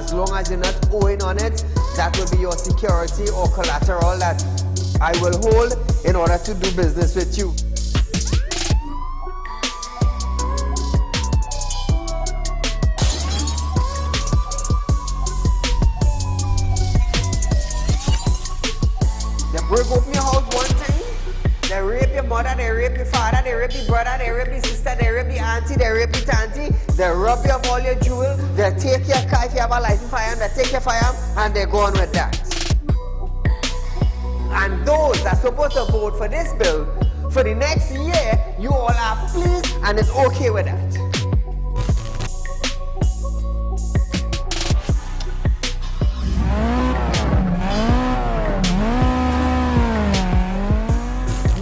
as long as you're not owing on it, that will be your security or collateral that I will hold in order to do business with you. They break open your house one time, they rape your mother, they rape your father, they rape your brother, they rape your sister, they rape your auntie, they rape your auntie, they rob you of all your jewels, they take your car if you have a license firearm, they take your firearm and they go on with that. And those that are supposed to vote for this bill, for the next year, you all are pleased and it's okay with that.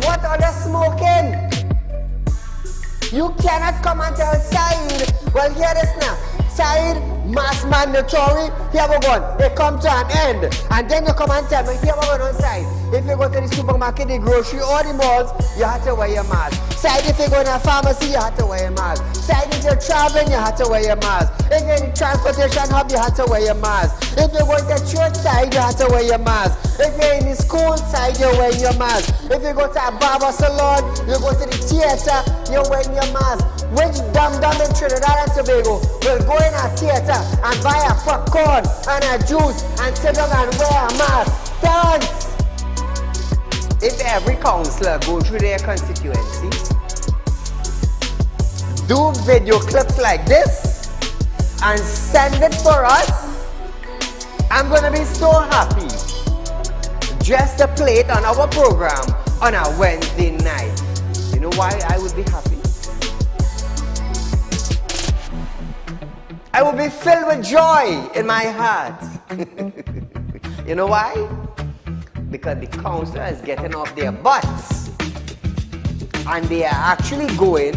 What are they smoking? You cannot come and tell Saieed, well, hear this now. Saieed, mass mandatory, he have a gun. It come to an end. And then you come and tell me, he have a gun on side. If you go to the supermarket, the grocery, or the malls, you have to wear your mask. Saieed, if you go to a pharmacy, you have to wear your mask. Saieed, if you're traveling, you have to wear your mask. If you're in the transportation hub, you have to wear your mask. If you're going to church side, you have to wear your mask. If you're in the school side, you're wearing your mask. If you go to a barber salon, you go to the theater, you're wearing your mask. Which dum-dum in Trinidad and Tobago will go in a theater and buy a popcorn and a juice and sit down and wear a mask? Dance! If every councillor go through their constituency, do video clips like this and send it for us, I'm gonna be so happy just to play it on our program on a Wednesday night. You know why I would be happy? I will be filled with joy in my heart. You know why? Because the councillor is getting off their butts and they are actually going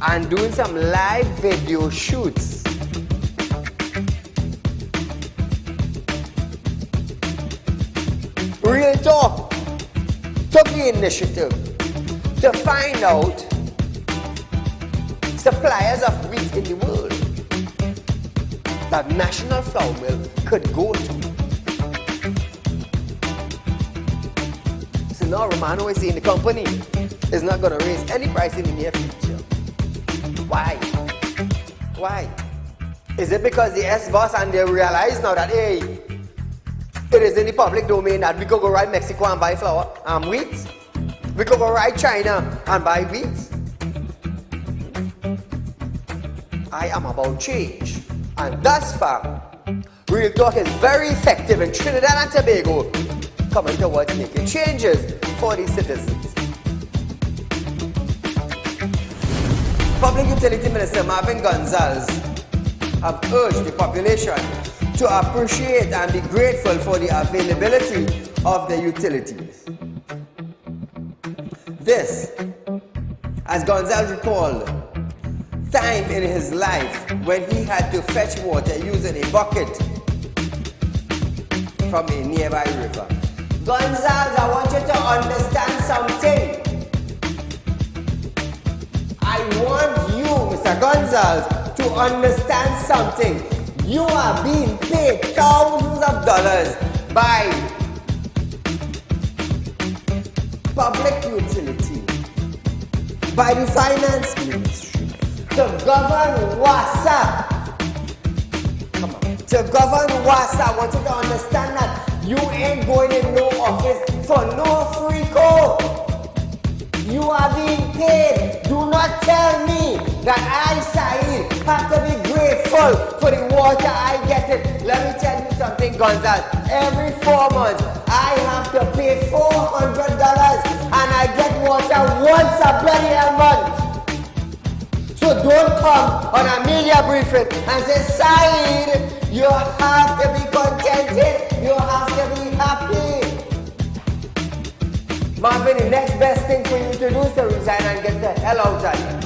and doing some live video shoots. Real Talk took the initiative to find out suppliers of wheat in the world that National Flour Mill could go to. So now Romano is saying the company is not going to raise any price in the near future. Why? Why? Is it because the S-boss and they realize now that, hey, it is in the public domain that we could go right Mexico and buy flour and wheat? We could go right China and buy wheat? I am about change. And thus far, Real Talk is very effective in Trinidad and Tobago, coming towards making changes for the citizens. Public Utility Minister Marvin Gonzalez have urged the population to appreciate and be grateful for the availability of the utilities. This, as Gonzalez recalled, time in his life when he had to fetch water using a bucket from a nearby river. Gonzalez, I want you to understand something. I want you, Mr. Gonzalez, to understand something. You are being paid thousands of dollars by public utility, by the finance ministry, to govern WASA. Come on. To govern WASA, I want you to understand that you ain't going in no office for no free code. You are being paid. Do not tell me that I, Saieed, have to be grateful for the water I get it. Let me tell you something, Gonzalez. Every 4 months, I have to pay $400 and I get water once a bloody month. So don't come on a media briefing and say, Saieed, you have to be contented. You have to be happy. Marvin, the next best thing for you to do is to resign and get the hell out of here.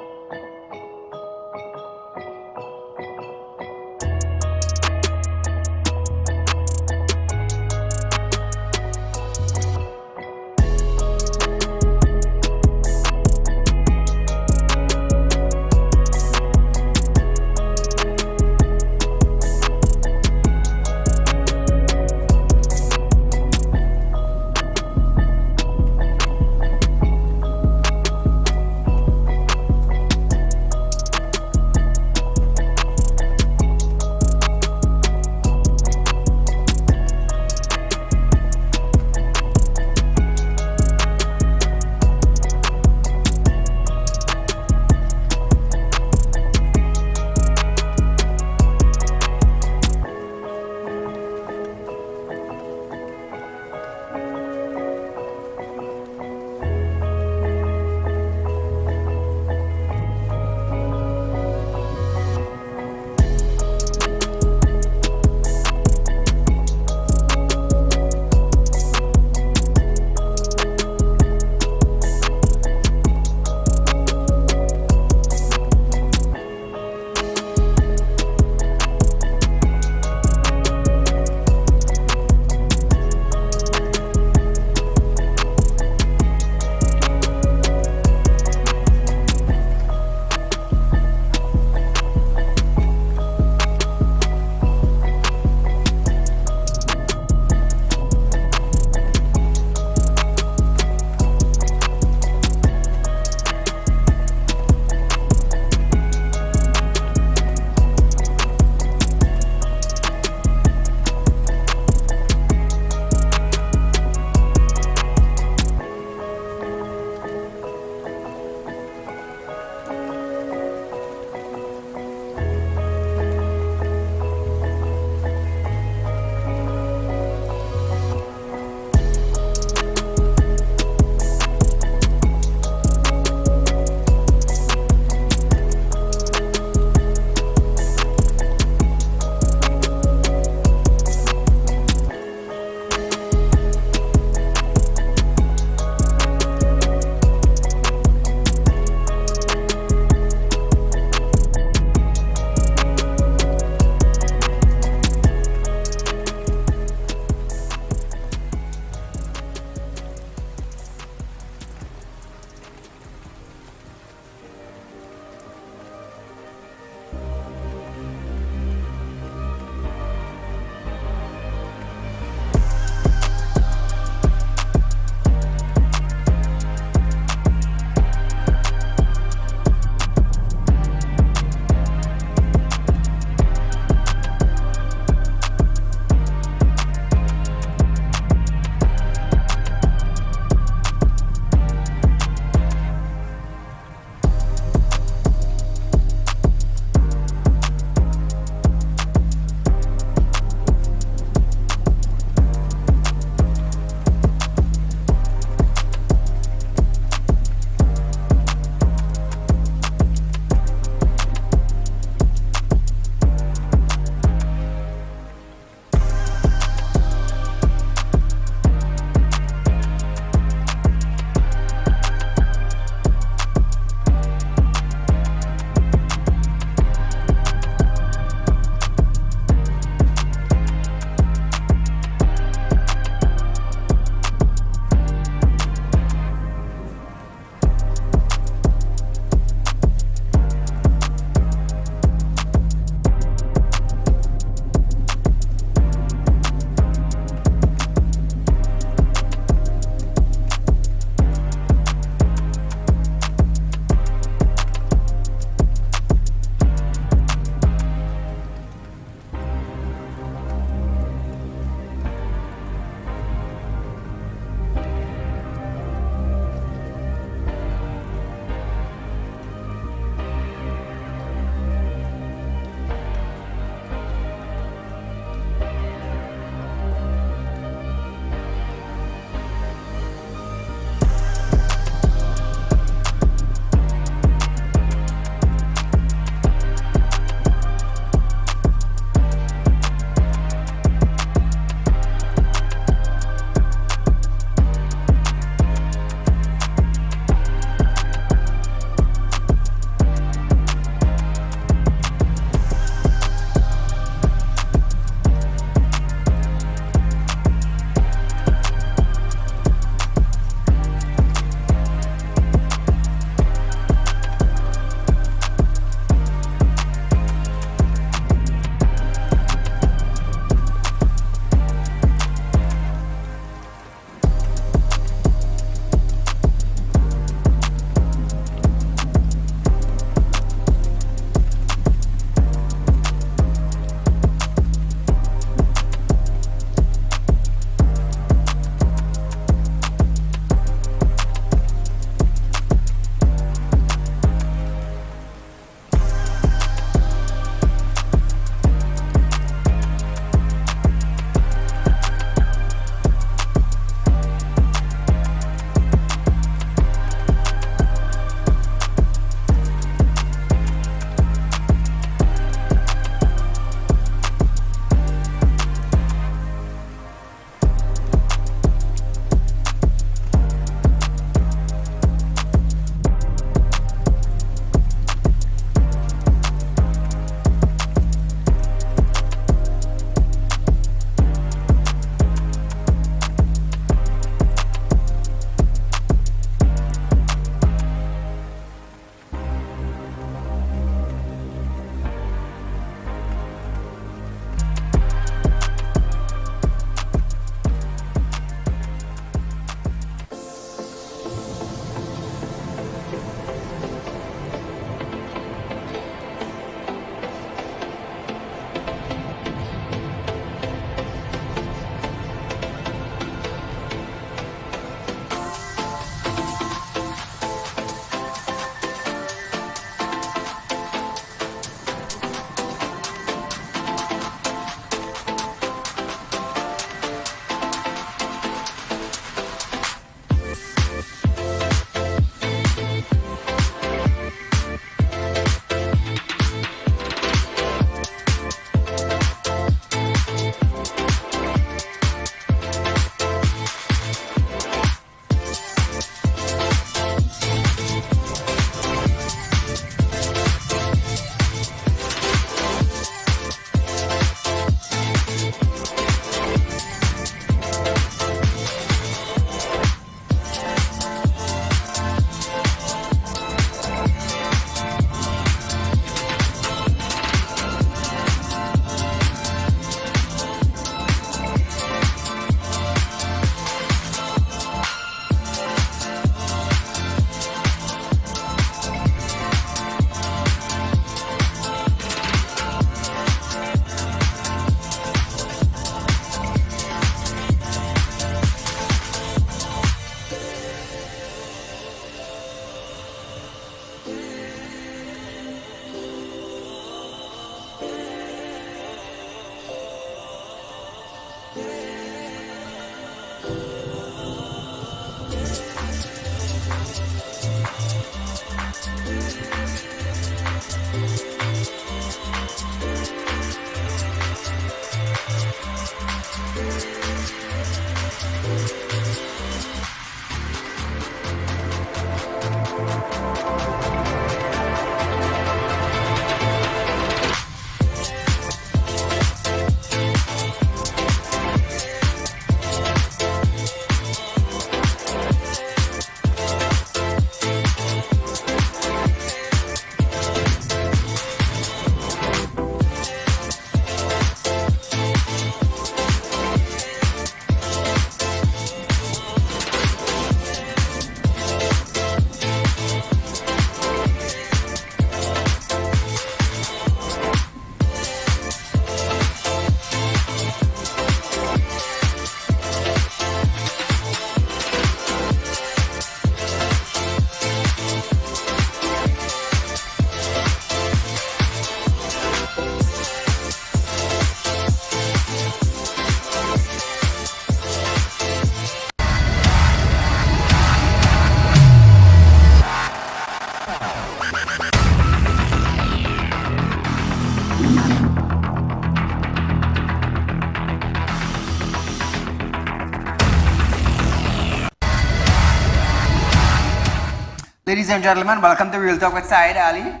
Ladies and gentlemen, welcome to Real Talk with Saieed Ali.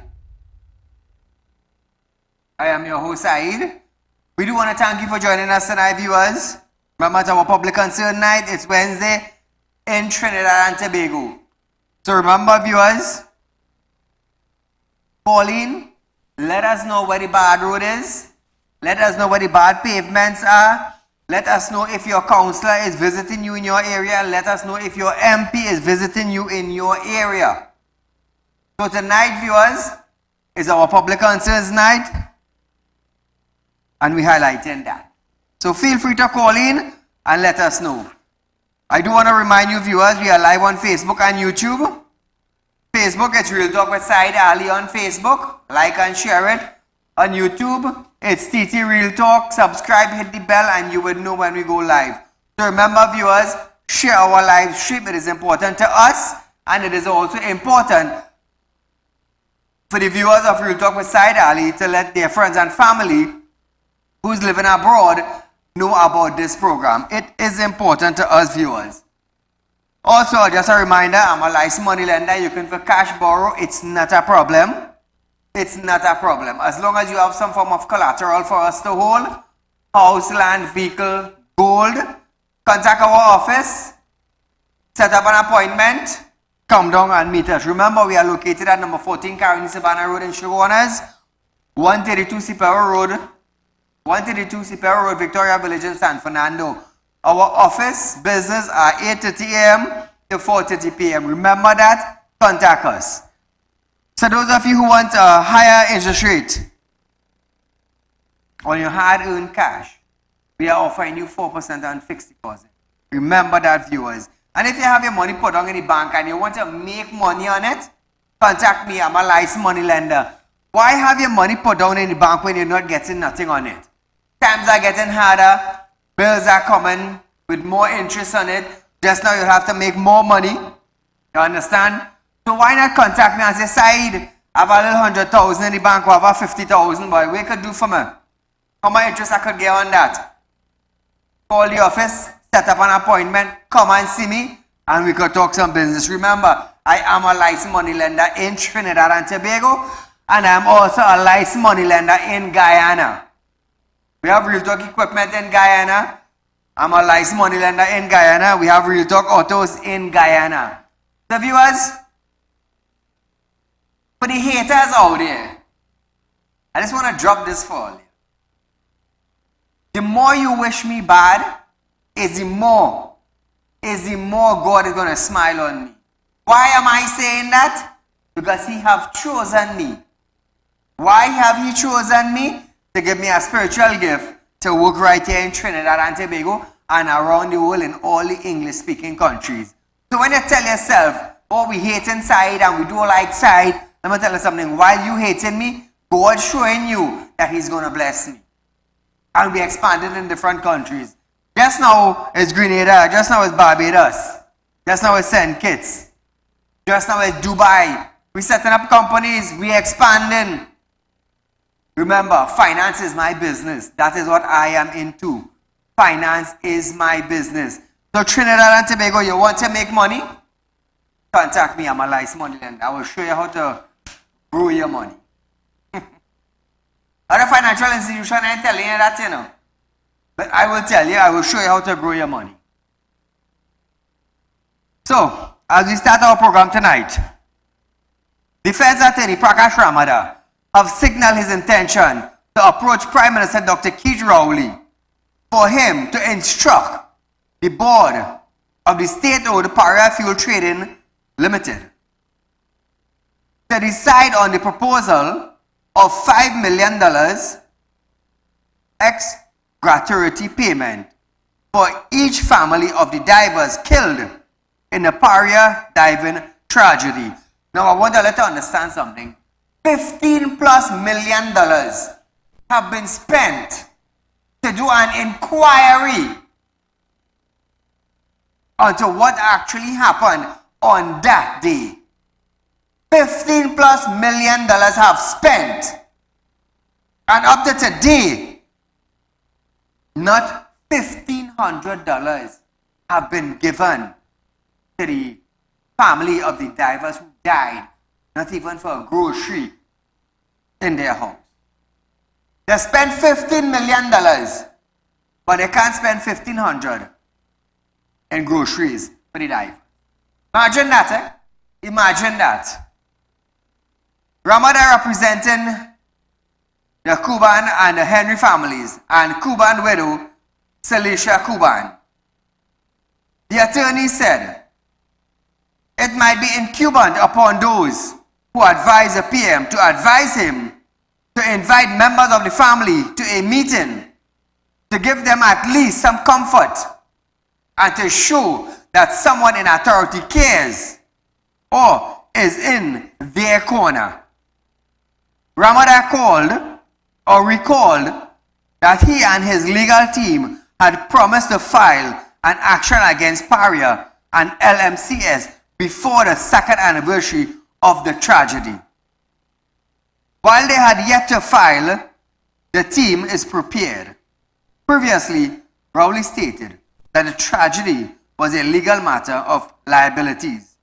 I am your host Saeed. We do want to thank you for joining us tonight, viewers. Remember, it's our public concern night. It's Wednesday in Trinidad and Tobago. So remember, viewers, call in, let us know where the bad road is. Let us know where the bad pavements are. Let us know if your counselor is visiting you in your area. Let us know if your MP is visiting you in your area. So tonight, viewers, is our public concerns night, and we're highlighting that. So feel free to call in and let us know. I do want to remind you, viewers, we are live on Facebook and YouTube. Facebook, it's Real Talk with Saieed Ali on Facebook. Like and share it. On YouTube, it's TT Real Talk. Subscribe, hit the bell, and you will know when we go live. So remember, viewers, share our live stream. It is important to us, and it is also important for the viewers of Real Talk with Saieed Ali to let their friends and family who's living abroad know about this program. It is important to us, viewers. Also, just a reminder, I'm a licensed money lender. You can for cash borrow. It's not a problem. It's not a problem. As long as you have some form of collateral for us to hold, house, land, vehicle, gold, contact our office, set up an appointment, come down and meet us. Remember, we are located at number 14 Carolina Savannah Road in Shogunas, 132 Cipero Road, Victoria Village in San Fernando. Our office business are 8:30 a.m. to 4:30 p.m. Remember that. Contact us. So those of you who want a higher interest rate on your hard-earned cash, we are offering you 4% on fixed deposit. Remember that, viewers. And if you have your money put on in the bank and you want to make money on it, contact me. I'm a licensed money lender. Why have your money put down in the bank when you're not getting nothing on it? Times are getting harder. Bills are coming with more interest on it. Just now you have to make more money. You understand? So why not contact me and say, Saeed, I have a little 100,000 in the bank, or I have 50,000, boy. What you could do for me? How much interest I could get on that? Call the office, set up an appointment, come and see me, and we could talk some business. Remember, I am a licensed money lender in Trinidad and Tobago, and I am also a licensed money lender in Guyana. We have Real Talk equipment in Guyana. I'm a licensed money lender in Guyana. We have Real Talk autos in Guyana. So viewers, for the haters out there, I just want to drop this for you. The more you wish me bad, is the more God is going to smile on me. Why am I saying that? Because He have chosen me. Why have He chosen me? To give me a spiritual gift to work right here in Trinidad and Tobago and around the world in all the English-speaking countries. So when you tell yourself, oh, we hate inside and we don't like side, let me tell you something. While you hating me, God showing you that He's going to bless me. And we expanded in different countries. Just now it's Grenada. Just now it's Barbados. Just now it's St. Kitts. Just now it's Dubai. We're setting up companies. We're expanding. Remember, finance is my business. That is what I am into. finance is my business. So Trinidad and Tobago, you want to make money? Contact me, I'm a licensed money lender. I will show you how to grow your money. Other financial institution ain't telling you that, you know. But I will tell you, I will show you how to grow your money. So, as we start our program tonight, Defense Attorney Prakash Ramada have signaled his intention to approach Prime Minister Dr. Keith Rowley for him to instruct the board of the state-owned Paria Fuel Trading Limited to decide on the proposal of $5 million ex-gratuity payment for each family of the divers killed in the Paria diving tragedy. Now I want to let you understand something. $15+ million have been spent to do an inquiry onto what actually happened on that day. $15+ million have spent, and up to today, not $1,500 have been given to the family of the divers who died, not even for a grocery in their house. They spent $15 million, but they can't spend $1,500 in groceries for the divers. Imagine that, eh? Imagine that. Ramada representing the Cuban and the Henry families and Cuban widow Celicia Cuban. The attorney said, it might be incumbent upon those who advise the PM to advise him to invite members of the family to a meeting to give them at least some comfort and to show that someone in authority cares or is in their corner. Ramada called or recalled that he and his legal team had promised to file an action against Paria and LMCS before the second anniversary of the tragedy. While they had yet to file, the team is prepared. Previously, Rowley stated that the tragedy was a legal matter of liabilities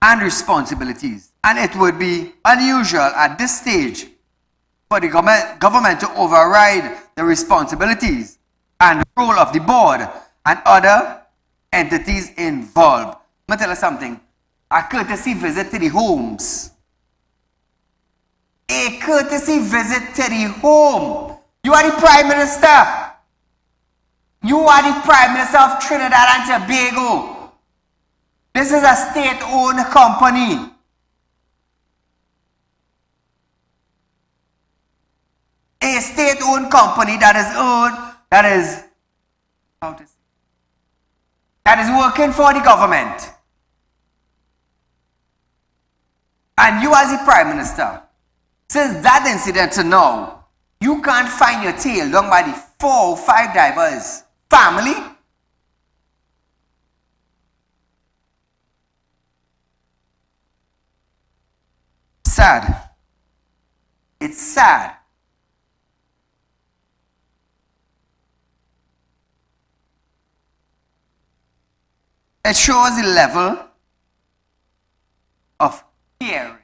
and responsibilities, and it would be unusual at this stage for the government to override the responsibilities and role of the board and other entities involved. Let me tell you something. A courtesy visit to the homes. A courtesy visit to the home. You are the Prime Minister. You are the Prime Minister of Trinidad and Tobago. This is a state-owned company. A state-owned company that is working for the government. And you as the Prime Minister, since that incident to now, you can't find your tail done by the 4 or 5 divers' family. Sad. It's sad. It shows the level of caring.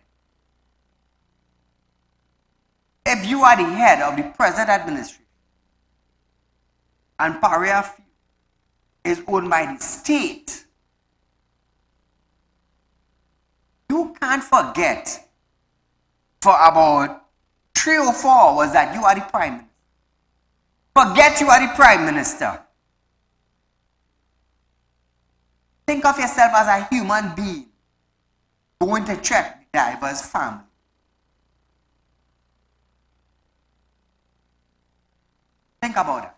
If you are the head of the present administration and Paria Fuel is owned by the state, you can't forget for about 3 or 4 hours that you are the Prime Minister. Forget you are the Prime Minister. Think of yourself as a human being going to check the diver's family. Think about it.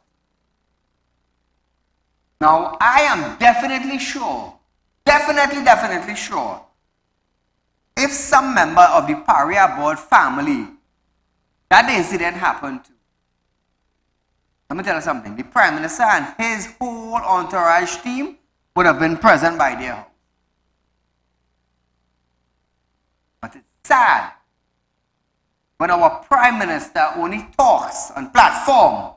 Now, I am definitely sure, definitely sure, if some member of the Paria board family that the incident happened to, let me tell you something, the Prime Minister and his whole entourage team would have been present by their house. But it's sad when our Prime Minister only talks on platform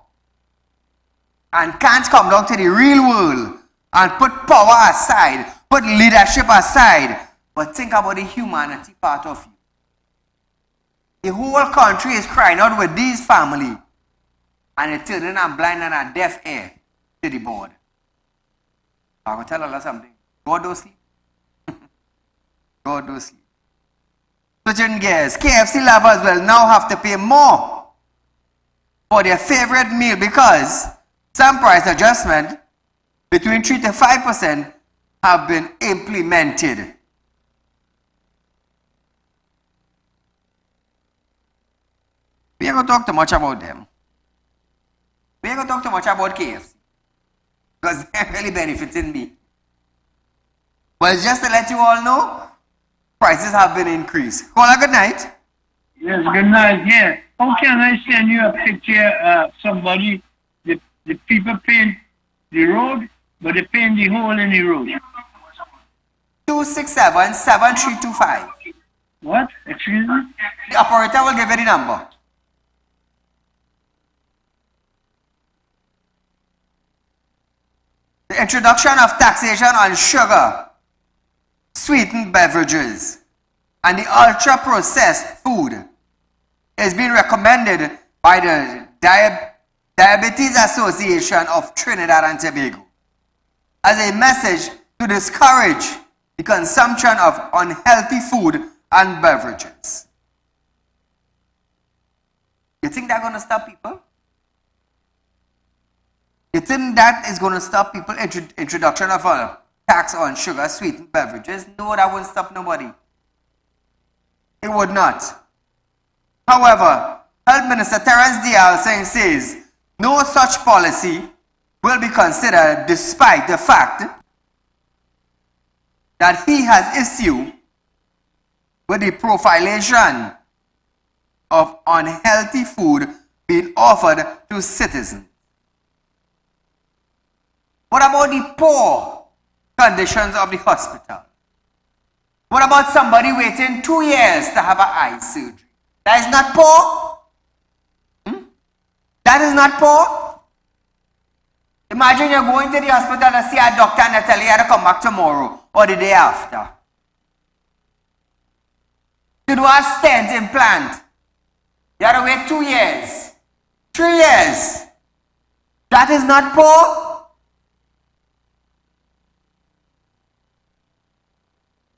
and can't come down to the real world and put power aside, put leadership aside, but think about the humanity part of you. The whole country is crying out with these family, and they're turning a blind and a deaf ear to the board. I will tell Allah something. God don't sleep. God don't sleep. Switching gears, KFC lovers will now have to pay more for their favorite meal because some price adjustment between 3 to 5% have been implemented. We ain't going to talk too much about them. We ain't going to talk too much about KFC because they're really benefiting me. But just to let you all know, prices have been increased. Call a good night. Yes, good night. Yeah. How can I send you a picture of somebody, the people paint the road, but they paint the hole in the road? 267-7325. What? Excuse me? The operator will give you the number. The introduction of taxation on sugar, sweetened beverages, and the ultra-processed food is being recommended by the Diabetes Association of Trinidad and Tobago as a message to discourage the consumption of unhealthy food and beverages. You think they're going to stop people? You think that is going to stop people introduction of a tax on sugar, sweetened beverages? No, that won't stop nobody. It would not. However, Health Minister Terence Dial says no such policy will be considered despite the fact that he has issue with the profilation of unhealthy food being offered to citizens. What about the poor conditions of the hospital? What about somebody waiting 2 years to have an eye surgery? That is not poor? That is not poor? Imagine you're going to the hospital to see a doctor and they tell you to come back tomorrow or the day after. To do a stent implant, you have to wait 2 years, 3 years. That is not poor?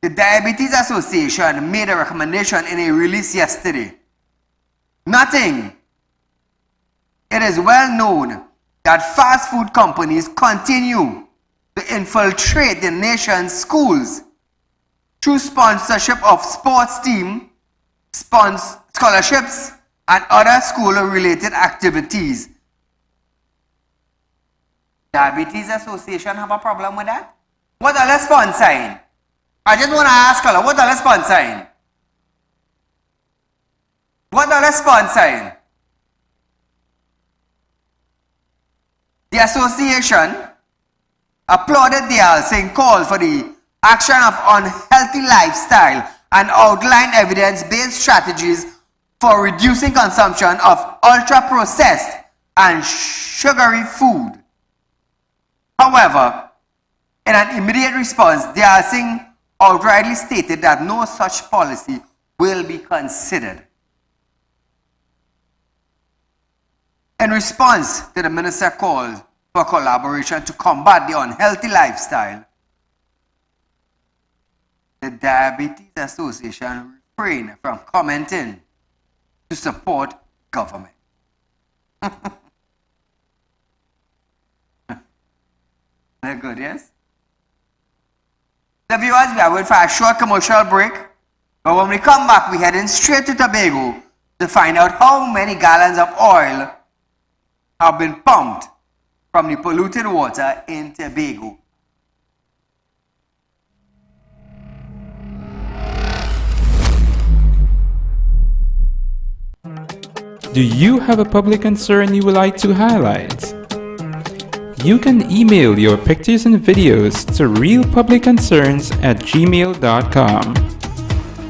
The Diabetes Association made a recommendation in a release yesterday. Nothing. It is well known that fast food companies continue to infiltrate the nation's schools through sponsorship of sports team, scholarships, and other school-related activities. Diabetes Association have a problem with that? What are they sponsoring? I just want to ask her, what are they sponsoring? What are they sponsoring? The association applauded the saying call for the action of unhealthy lifestyle and outlined evidence-based strategies for reducing consumption of ultra-processed and sugary food. However, in an immediate response, the saying outrightly stated that no such policy will be considered. In response to the minister call for collaboration to combat the unhealthy lifestyle, the Diabetes Association refrained from commenting to support government. They're good, yes? The viewers, we are waiting for a short commercial break, but when we come back, we're heading straight to Tobago to find out how many gallons of oil have been pumped from the polluted water in Tobago. Do you have a public concern you would like to highlight? You can email your pictures and videos to realpublicconcerns@gmail.com,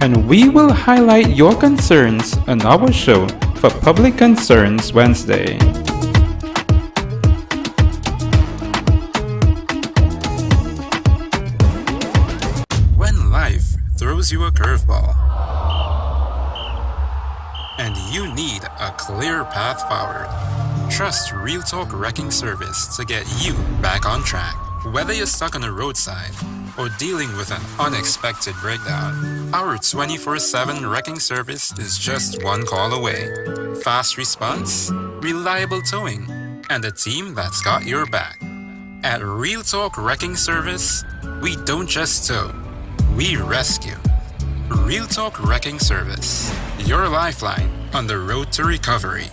and we will highlight your concerns on our show for Public Concerns Wednesday. throws you a curveball. And you need a clear path forward. Trust Real Talk Wrecking Service to get you back on track. Whether you're stuck on the roadside or dealing with an unexpected breakdown, our 24/7 wrecking service is just one call away. Fast response, reliable towing, and a team that's got your back. At Real Talk Wrecking Service, we don't just tow, we rescue. Real Talk Wrecking Service, your lifeline on the road to recovery.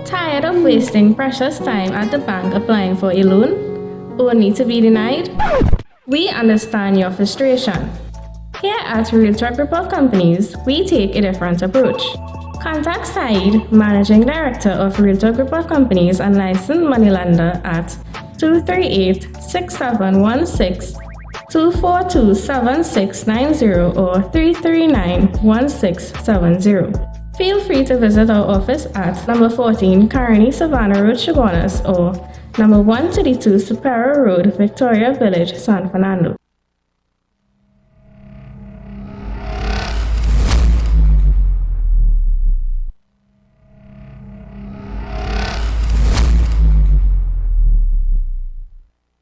Tired of wasting precious time at the bank applying for a loan, only to be denied? We understand your frustration. Here at Real Talk Group of Companies, we take a different approach. Contact Saieed, Managing Director of Real Talk Group of Companies and licensed moneylender at 238-6716, 242-7690 or 339-1670. Feel free to visit our office at number 14 Carney Savannah Road, Chaguanas, or number 132 Superior Road, Victoria Village, San Fernando.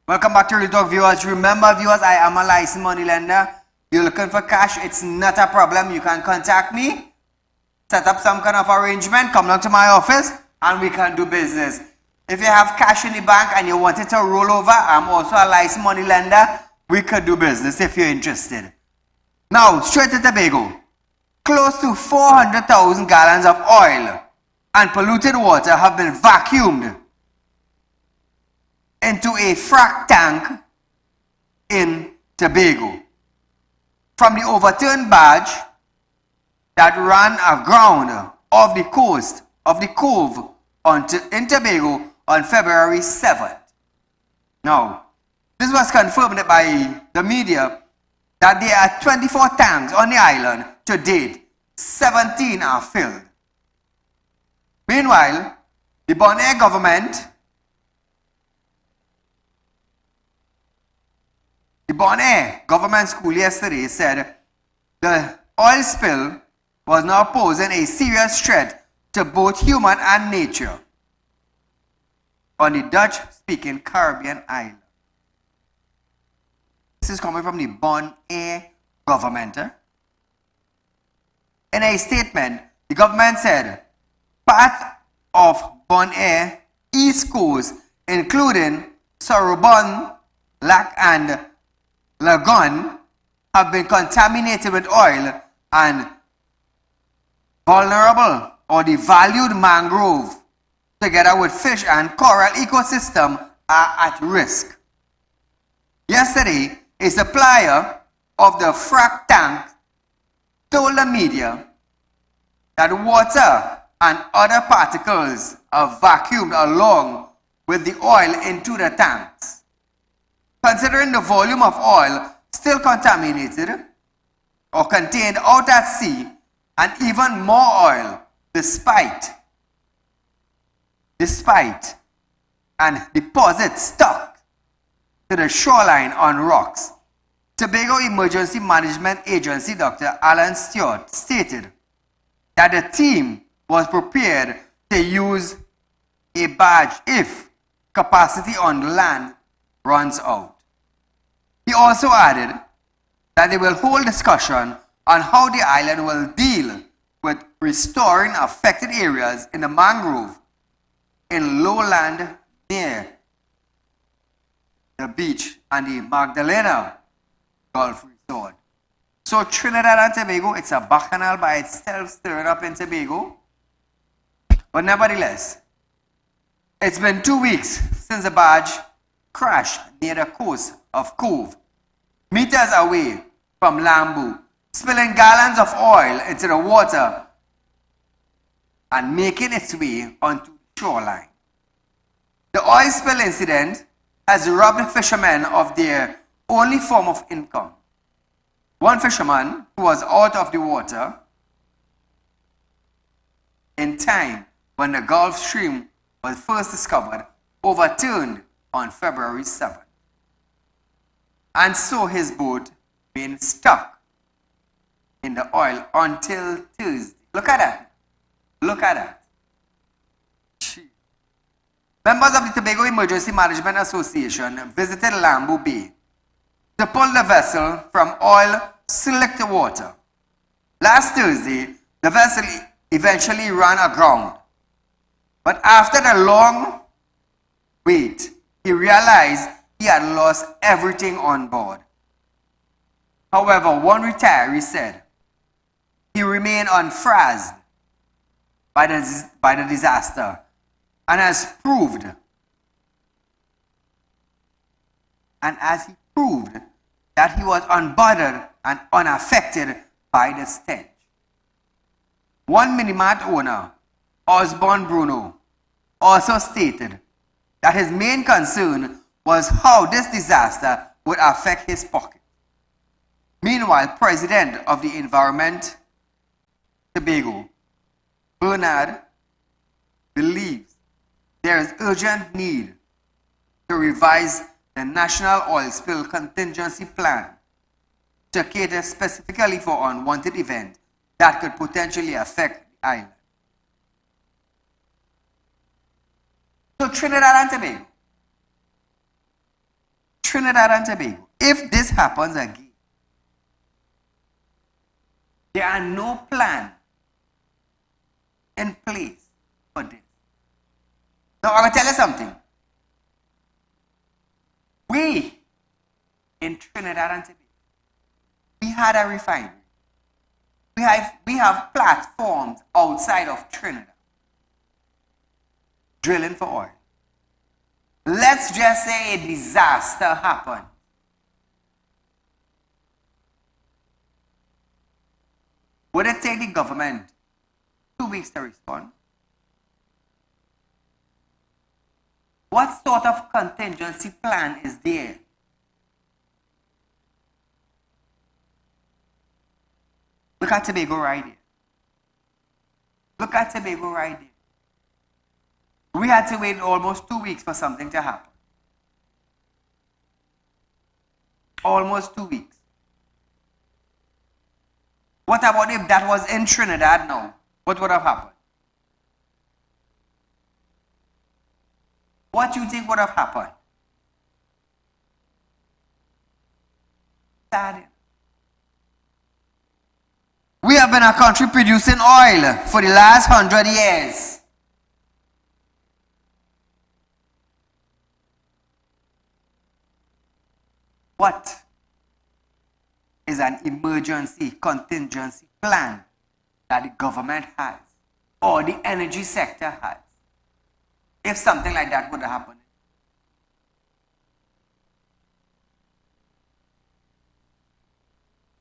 Welcome back to Real Talk, viewers. Remember, viewers, I am a licensed money lender. You're looking for cash, it's not a problem. You can contact me, set up some kind of arrangement, come down to my office, and we can do business. If you have cash in the bank and you want it to roll over, I'm also a licensed money lender. We could do business if you're interested. Now, straight to Tobago. Close to 400,000 gallons of oil and polluted water have been vacuumed into a frack tank in Tobago. From the overturned barge that ran aground off the coast of the cove in Tobago on February 7th. Now, this was confirmed by the media that there are 24 tanks on the island to date. 17 are filled. Meanwhile, the Bonaire government school yesterday said the oil spill was now posing a serious threat to both human and nature on the Dutch-speaking Caribbean island. This is coming from the Bonaire government. In a statement, the government said part of Bonaire East Coast, including Sorobon, Lac and Lagoon, have been contaminated with oil, and vulnerable or the valued mangrove together with fish and coral ecosystem are at risk. Yesterday, a supplier of the frack tank told the media that water and other particles are vacuumed along with the oil into the tanks. Considering the volume of oil still contaminated or contained out at sea, and even more oil despite and deposits stuck to the shoreline on rocks, Tobago Emergency Management Agency Dr. Alan Stewart stated that the team was prepared to use a barge if capacity on land runs out. He also added that they will hold discussion on how the island will deal with restoring affected areas in the mangrove in lowland near the beach and the Magdalena Golf Resort. So Trinidad and Tobago, it's a bacchanal by itself stirring up in Tobago. But nevertheless, it's been 2 weeks since the barge crashed near the coast of Cove, meters away from Lambu, spilling gallons of oil into the water and making its way onto the shoreline. The oil spill incident has robbed fishermen of their only form of income. One fisherman who was out of the water in time when the Gulf Stream was first discovered overturned on February 7th. And so his boat being stuck in the oil until Tuesday. Look at that. Look at that. Members of the Tobago Emergency Management Association visited Lambu Bay to pull the vessel from oil-slicked water. Last Thursday, the vessel eventually ran aground. But after the long wait, he realized he had lost everything on board. However, one retiree said he remained unfazed by the disaster and as he proved that he was unbothered and unaffected by the stench. One minimart owner, Osborne Bruno, also stated that his main concern was how this disaster would affect his pocket. Meanwhile, President of the Environment Tobago, Bernard, believes there is urgent need to revise the National Oil Spill Contingency Plan to cater specifically for unwanted events that could potentially affect the island. So Trinidad and Tobago, if this happens again, there are no plans in place for this. Now I'm going to tell you something. We in Trinidad and Tobago, we had a refinery. We have platforms outside of Trinidad drilling for oil. Let's just say a disaster happened. Would it take the government 2 weeks to respond? What sort of contingency plan is there? Look at Tobago right here. Look at Tobago right there. We had to wait almost 2 weeks for something to happen. Almost 2 weeks. What about if that was in Trinidad now? What would have happened? What do you think would have happened? Sad. We have been a country producing oil for the last 100 years. What is an emergency contingency plan that the government has or the energy sector has if something like that would happen?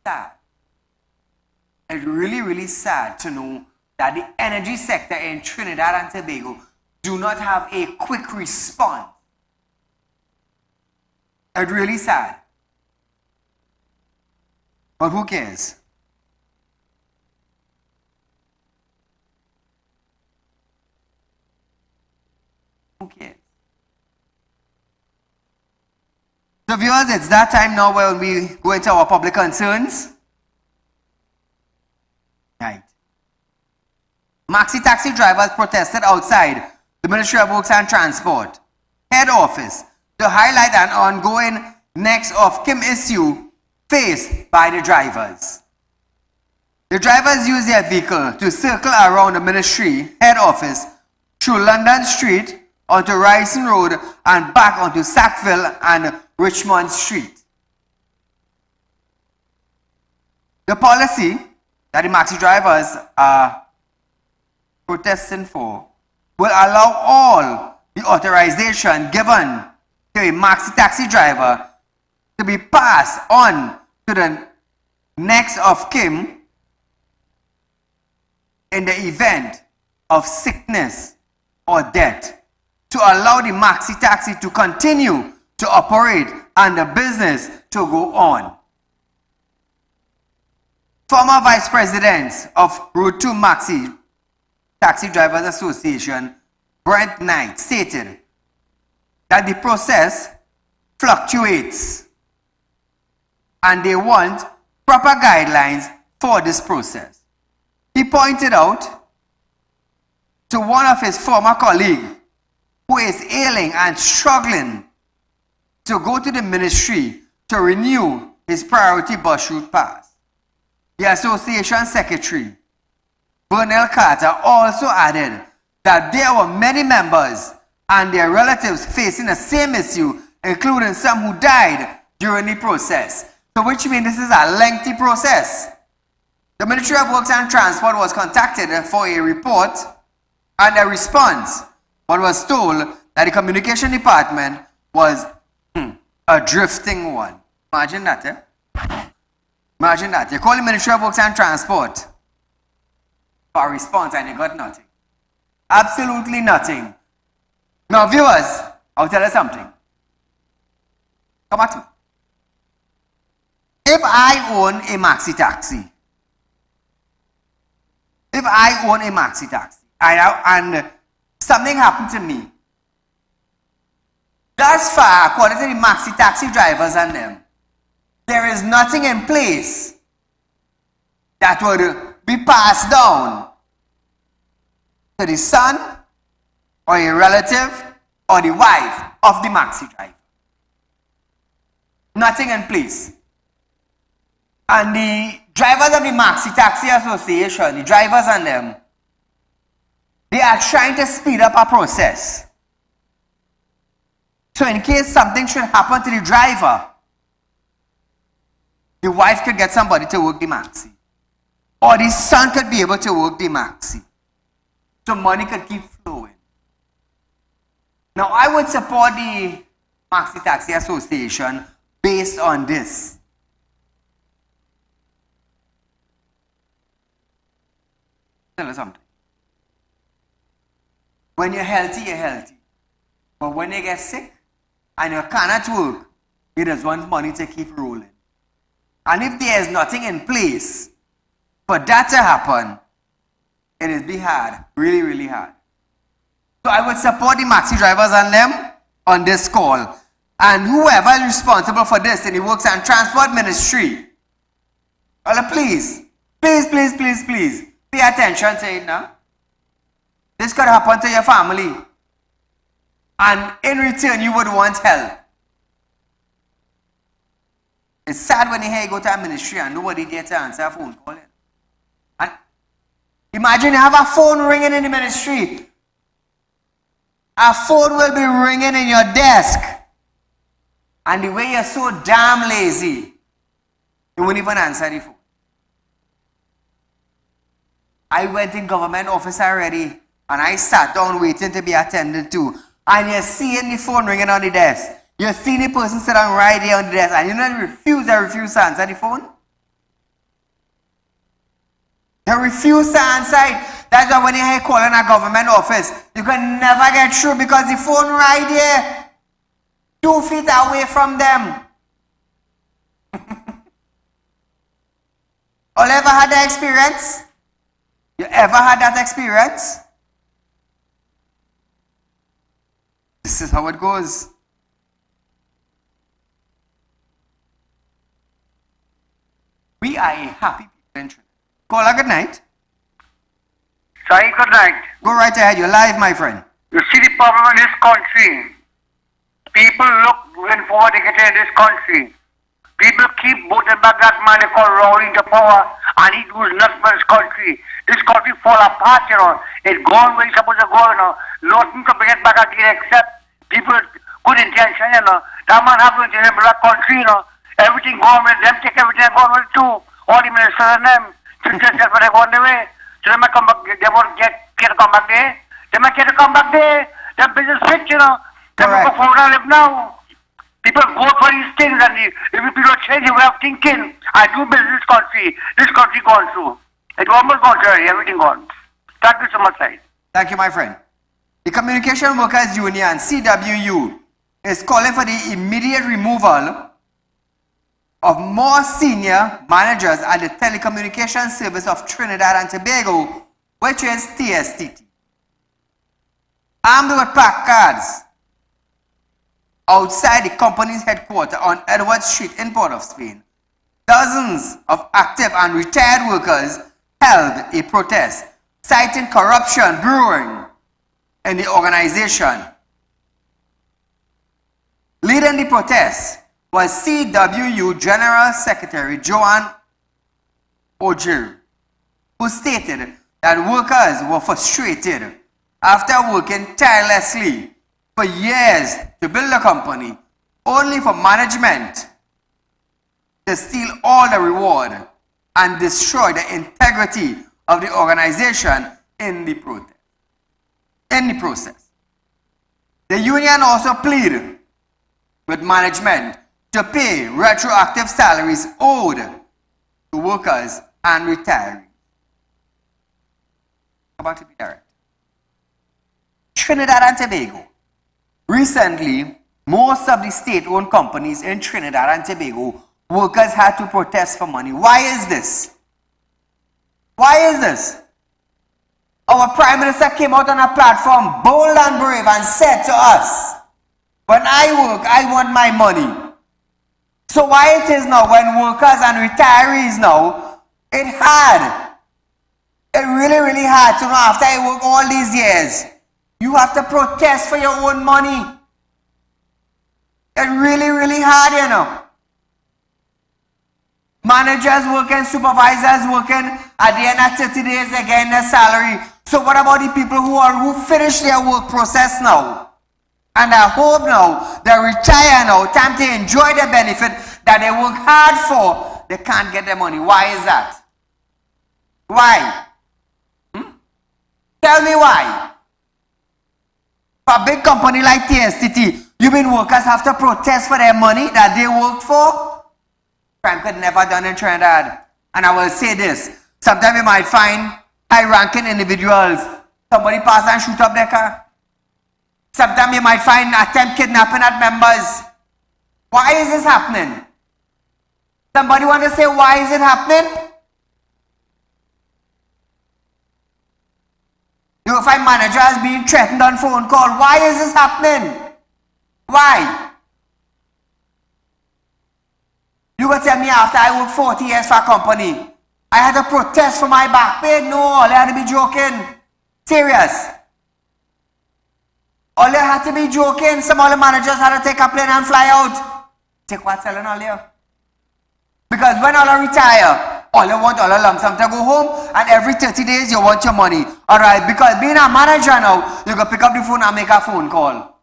Sad. It's really, really sad to know that the energy sector in Trinidad and Tobago do not have a quick response. It's really sad. But who cares? Who cares? So viewers, it's that time now where we go into our public concerns. Right. Maxi taxi drivers protested outside the Ministry of Works and Transport head office to highlight an ongoing next of kin issue faced by the drivers. The drivers use their vehicle to circle around the ministry head office through London Street onto Ryerson Road and back onto Sackville and Richmond Street. The policy that the maxi drivers are protesting for will allow all the authorization given to a maxi taxi driver to be passed on to the next of kin in the event of sickness or death, to allow the maxi taxi to continue to operate and the business to go on. former vice president of Route 2 Maxi Taxi Drivers Association, Brent Knight, stated that the process fluctuates and they want proper guidelines for this process. He pointed out to one of his former colleagues who is ailing and struggling to go to the ministry to renew his priority bus route pass. The association secretary, Bernal Carter, also added that there were many members and their relatives facing the same issue, including some who died during the process. So which means this is a lengthy process. The Ministry of Works and Transport was contacted for a report and a response, but was told that the communication department was a drifting one. Imagine that, eh? Imagine that. You call the Ministry of Works and Transport for a response and you got nothing. Absolutely nothing. Now viewers, I'll tell you something. Come at me. If I own a maxi taxi, and something happened to me, thus far, according to the maxi taxi drivers and them, there is nothing in place that would be passed down to the son or a relative or the wife of the maxi driver. Nothing in place. And the drivers of the Maxi Taxi Association, the drivers and them, they are trying to speed up a process. So in case something should happen to the driver, the wife could get somebody to work the Maxi. Or the son could be able to work the Maxi. So money could keep flowing. Now I would support the Maxi Taxi Association based on this. Tell you something. When you're healthy, you're healthy. But when you get sick and you cannot work, you just want money to keep rolling. And if there is nothing in place for that to happen, it will be hard, really, really hard. So I would support the maxi drivers and them on this call. And whoever is responsible for this in the Works and Transport Ministry, well, please, pay attention to it now. This could happen to your family. And in return, you would want help. It's sad when you hear you go to a ministry and nobody there to answer a phone call. And imagine you have a phone ringing in the ministry. A phone will be ringing in your desk. And the way you're so damn lazy, you won't even answer the phone. I went in government office already and I sat down waiting to be attended to. And you're seeing the phone ringing on the desk. You're seeing the person sit down right there on the desk and you know refuse to answer the phone. They refuse to answer it. That's why when you hear calling a government office, you can never get through because the phone right there, 2 feet away from them. All ever had that experience? You ever had that experience? This is how it goes. We are a happy people. Caller, good night. Saeed, good night. Go right ahead. You're live, my friend. You see the problem in this country. People looking forward to getting in this country. People keep voting back that man they call rolling to power and he does nothing for this country. This country fall apart, you know. It's gone where it's supposed to go, you know. Nothing to get back again except people with good intention, you know. That man have to intention for that country, you know. Everything gone with them, take everything gone with too. All the ministers and them. Just when they go on the way. So they might come back, they won't get to come back there. They might get to come back there. Their business fit, you know. They might go forward and live now. People vote for these things and if people don't change the way of thinking, I do business this country gone through. It's almost gone through, everything gone. Thank you so much, sir. Thank you, my friend. The Communication Workers Union, CWU, is calling for the immediate removal of more senior managers at the Telecommunications Service of Trinidad and Tobago, which is TSTT. Armed with placards outside the company's headquarters on Edward Street in Port of Spain, dozens of active and retired workers held a protest, citing corruption brewing in the organization. Leading the protest was CWU General Secretary Joan Ojir, who stated that workers were frustrated after working tirelessly for years to build a company, only for management to steal all the reward and destroy the integrity of the organization in the process. The union also pleaded with management to pay retroactive salaries owed to workers and retirees. About to be direct. Trinidad and Tobago. Recently, most of the state-owned companies in Trinidad and Tobago, workers had to protest for money. Why is this? Why is this? Our Prime Minister came out on a platform, bold and brave, and said to us, when I work, I want my money. So why it is now, when workers and retirees now, it really, really hard to know after I work all these years, you have to protest for your own money. It really, really hard, you know. Managers working, supervisors working, at the end of 30 days they get their salary. So what about the people who finish their work process now? And I hope now, they retire now, time to enjoy the benefit that they work hard for, they can't get their money. Why is that? Why? Tell me why. For a big company like TSTT, you mean workers have to protest for their money that they worked for? Crime could never done in Trinidad. And I will say this, sometimes you might find high-ranking individuals, somebody pass and shoot up their car. Sometimes you might find attempt kidnapping at members. Why is this happening? Somebody want to say why is it happening? You will find managers being threatened on phone call. Why is this happening? Why? You will tell me after I worked 40 years for a company, I had to protest for my back pay? No, all I had to be joking. Serious. All you had to be joking. Some other managers had to take a plane and fly out. Take what's telling all you. Because when all you retire, all you want all a lump sum to go home, and every 30 days you want your money. Alright, because being a manager now, you go pick up the phone and make a phone call.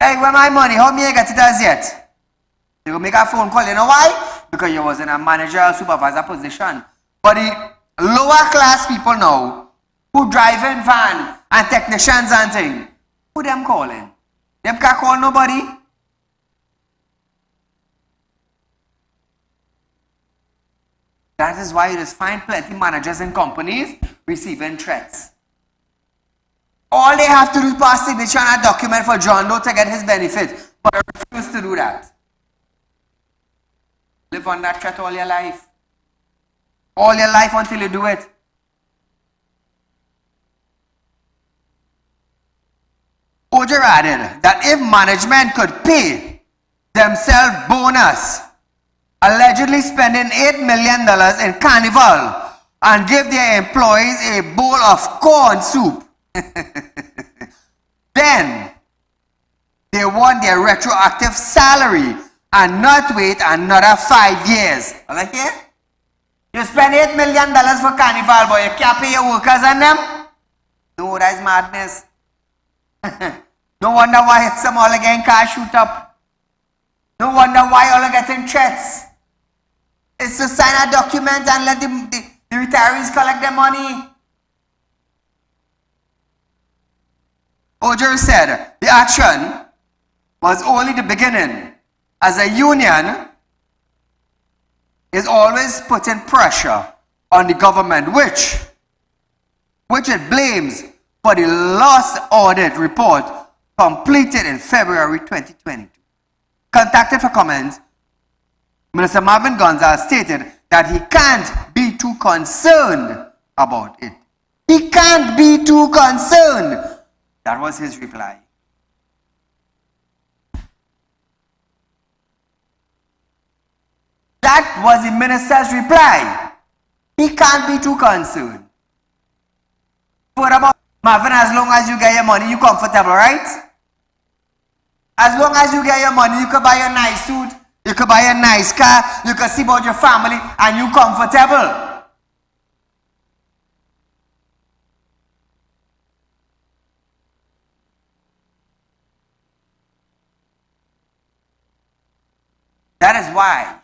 Hey, where my money? How me I get it as yet? You go make a phone call. You know why? Because you was in a manager or supervisor position. But the lower class people now, who drive in van and technicians and things, who them calling? Them can't call nobody. That is why you just find plenty managers in companies receiving threats. All they have to do is pass signature on a document for John Doe to get his benefit, but they refuse to do that. Live on that threat all your life. All your life until you do it. Ojer added that if management could pay themselves bonus, allegedly spending $8 million in carnival, and give their employees a bowl of corn soup, then they want their retroactive salary and not wait another 5 years. Like here? You spend $8 million for carnival, but you can't pay your workers and them? No, that is madness. No wonder why some all again car shoot up. No wonder why all are getting threats. It's to sign a document and let the retirees collect their money. Ojer said the action was only the beginning, as a union is always putting pressure on the government, which it blames for the lost audit report completed in February 2022. Contacted for comments, Minister Marvin Gonzalez stated that he can't be too concerned about it. He can't be too concerned. That was his reply. That was the minister's reply. He can't be too concerned. Furthermore, Marvin, as long as you get your money, you're comfortable, right? As long as you get your money, you can buy a nice suit, you can buy a nice car, you can see about your family, and you're comfortable. That is why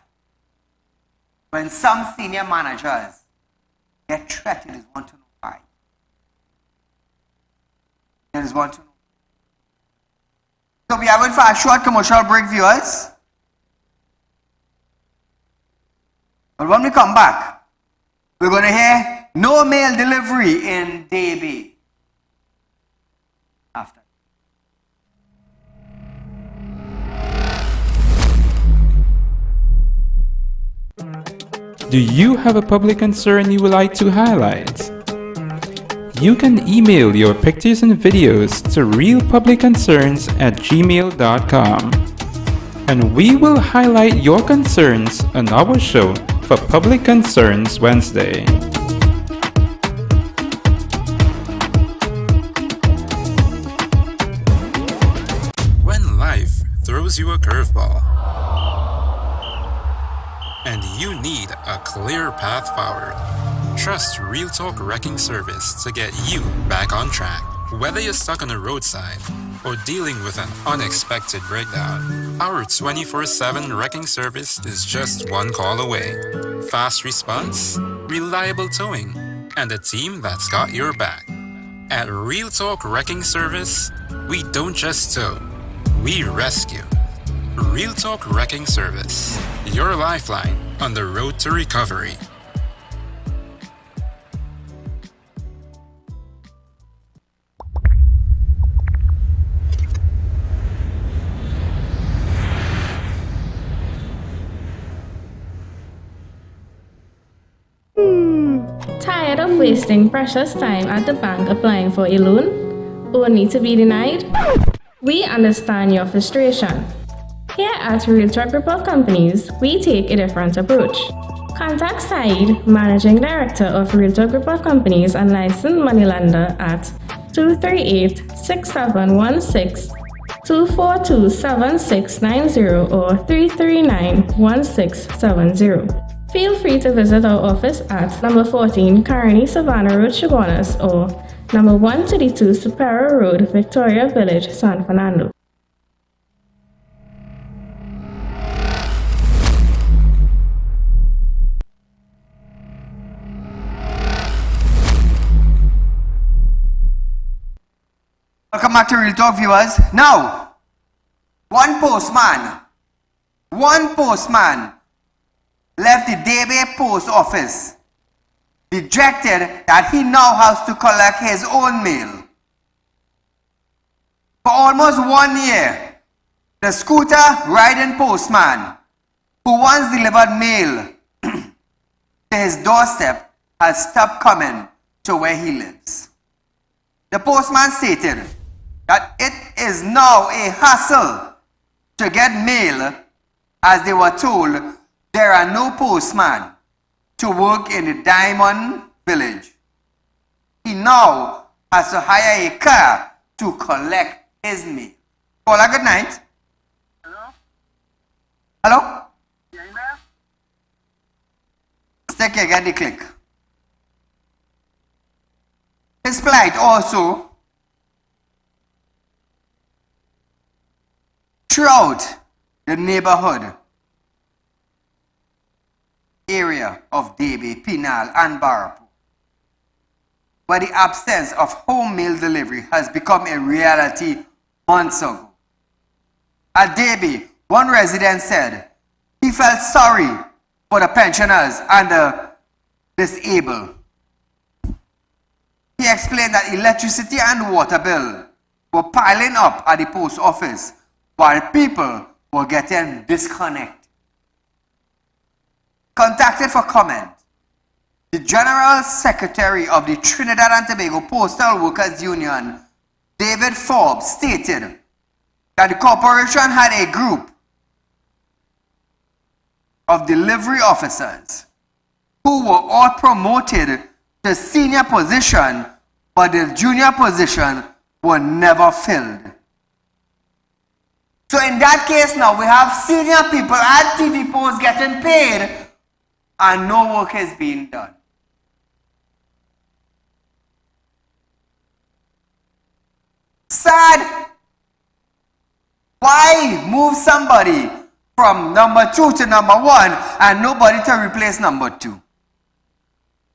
when some senior managers get threatened, is want to know why. There is want to know. So we are going for a short commercial break, viewers. But when we come back, we're going to hear no mail delivery in Davie. After. Do you have a public concern you would like to highlight? You can email your pictures and videos to realpublicconcerns@gmail.com, and we will highlight your concerns on our show for Public Concerns Wednesday. When life throws you a curveball and you need a clear path forward, trust Real Talk Wrecking Service to get you back on track. Whether you're stuck on the roadside or dealing with an unexpected breakdown, our 24/7 wrecking service is just one call away. Fast response, reliable towing, and a team that's got your back. At Real Talk Wrecking Service, we don't just tow, we rescue. Real Talk Wrecking Service, your lifeline on the road to recovery. Tired of wasting precious time at the bank applying for a loan, only to be denied? We understand your frustration. Here at Real Talk Report Companies, we take a different approach. Contact Saieed, Managing Director of Real Talk Report Companies and licensed moneylender at 238-6716, 242-7690 or 339-1670. Feel free to visit our office at number 14 Carney Savannah Road, Chaguanas, or number 132 Superior Road, Victoria Village, San Fernando. Welcome back to Real Talk, viewers. Now, one postman left the Davie post office dejected that he now has to collect his own mail. For almost 1 year, the scooter riding postman who once delivered mail to his doorstep has stopped coming to where he lives. The postman stated that it is now a hassle to get mail, as they were told there are no postmen to work in the Diamond Village. He now has to hire a car to collect his mail. Paula, good night. Hello? Hello? Yeah, you there? Stick here, get the click. His plight also throughout the neighborhood area of Davie, Pinal, and Barapur, where the absence of home mail delivery has become a reality months ago. At Davie, one resident said he felt sorry for the pensioners and the disabled. He explained that electricity and water bill were piling up at the post office while people were getting disconnected. contacted for comment, the General Secretary of the Trinidad and Tobago Postal Workers Union, David Forbes, stated that the corporation had a group of delivery officers who were all promoted to senior position, but the junior position were never filled. So in that case now, we have senior people at TV posts getting paid and no work is being done. Sad. Why move somebody from number 2 to number 1 and nobody to replace number 2?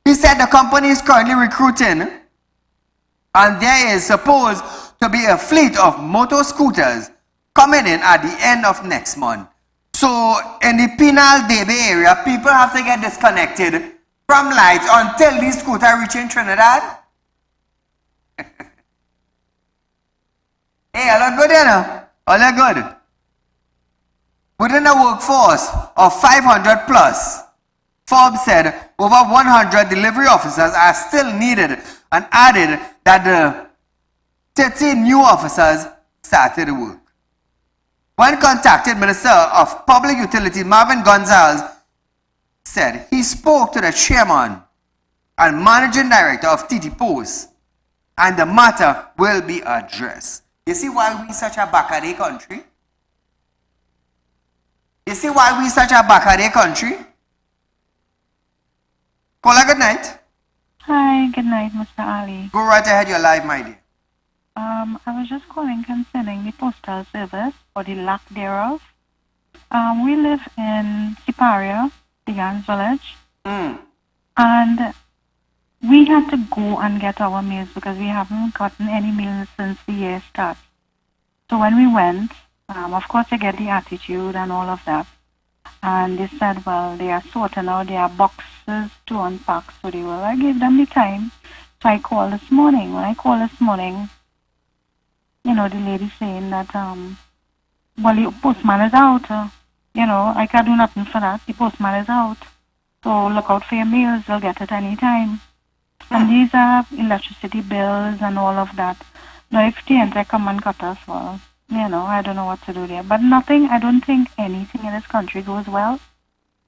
He said the company is currently recruiting and there is supposed to be a fleet of motor scooters coming in at the end of next month. So in the Penal Debe area, people have to get disconnected from lights until these scooters reach in Trinidad. Hey, all good, you know? All good. Within a workforce of 500 plus, Forbes said over 100 delivery officers are still needed and added that the 30 new officers started work. When contacted, Minister of Public Utilities Marvin Gonzalez said he spoke to the chairman and managing director of TT Post and the matter will be addressed. You see why we such a back-a-day country? You see why we such a back-a-day country? Caller, good night. Hi, good night, Mr. Ali. Go right ahead, you're live, my dear. I was just calling concerning the postal service or the lack thereof. We live in Siparia, the Gans village, and we had to go and get our meals because we haven't gotten any meals since the year started. So when we went, of course, they get the attitude and all of that. And they said, well, they are sorting out their boxes to unpack. So they will. I gave them the time. So I called this morning. When I called this morning, you know, the lady saying that, well, the postman is out. I can't do nothing for that. The postman is out. So look out for your meals. You'll get it any time. And these are electricity bills and all of that. Now, if TNT come and cut us, well, I don't know what to do there. But nothing, I don't think anything in this country goes well.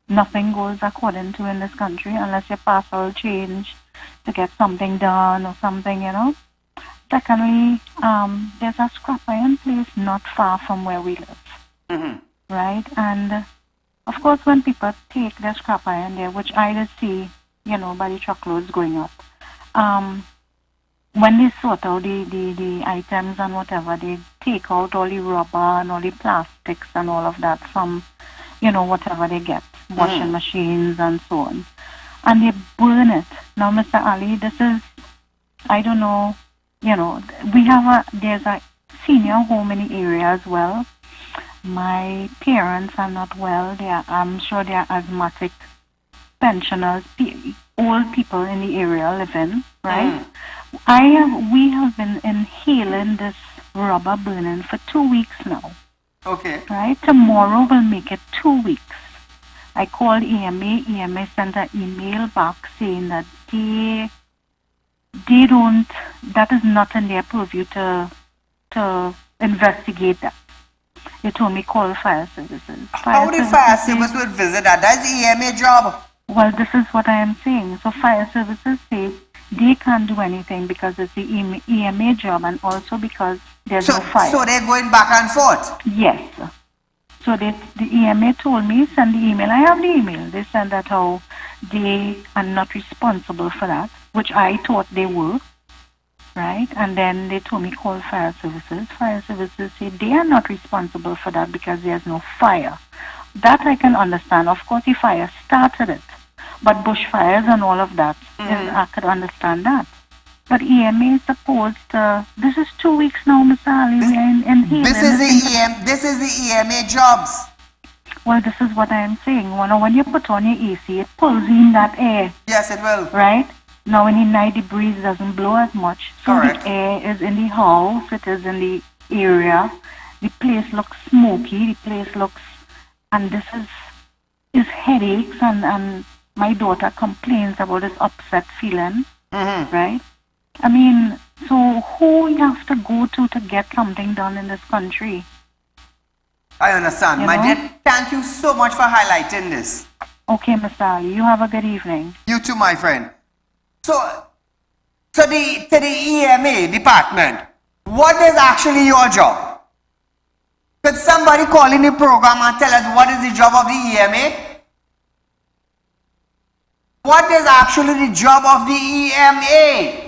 Nothing goes according to in this country unless your parcel change to get something done or something, Secondly, there's a scrap iron place not far from where we live, right? And, of course, when people take their scrap iron there, which I just see, by the truckloads going up, when they sort out the items and whatever, they take out all the rubber and all the plastics and all of that from, whatever they get, washing machines and so on. And they burn it. Now, Mr. Ali, this is, I don't know, there's a senior home in the area as well. My parents are not well. I'm sure they are asthmatic pensioners, old people in the area living, right? We have been inhaling this rubber burning for 2 weeks now. Okay. Right? Tomorrow will make it 2 weeks. I called EMA. EMA sent an email back saying that they don't, that is not in their purview to investigate that. They told me call fire services. How the fire service would visit that? That's the EMA job. Well, this is what I am saying. So fire services say they can't do anything because it's the EMA job and also because there's no fire. So they're going back and forth? Yes. So the EMA told me, send the email. I have the email. They said that how they are not responsible for that, which I thought they were, right? And then they told me call fire services. Fire services say they are not responsible for that because there's no fire. That I can understand. Of course, the fire started it. But bushfires and all of that, I could understand that. But EMA is supposed to, this is 2 weeks now, Mr. Ali, we are in here. This is the EMA jobs. Well, this is what I am saying. When you put on your AC, it pulls in that air. Yes, it will. Right? Now, in the night, the breeze doesn't blow as much. So Correct. The air is in the house, it is in the area. The place looks smoky, the place looks, and this is is headaches, and my daughter complains about this upset feeling, right? I mean, so who you have to go to get something done in this country? I understand. You My know? dear, thank you so much for highlighting this. Okay, Mr. Ali, you have a good evening. You too, my friend. So to the EMA department, what is actually your job? Could somebody call in the program and tell us what is the job of the EMA? What is actually the job of the EMA?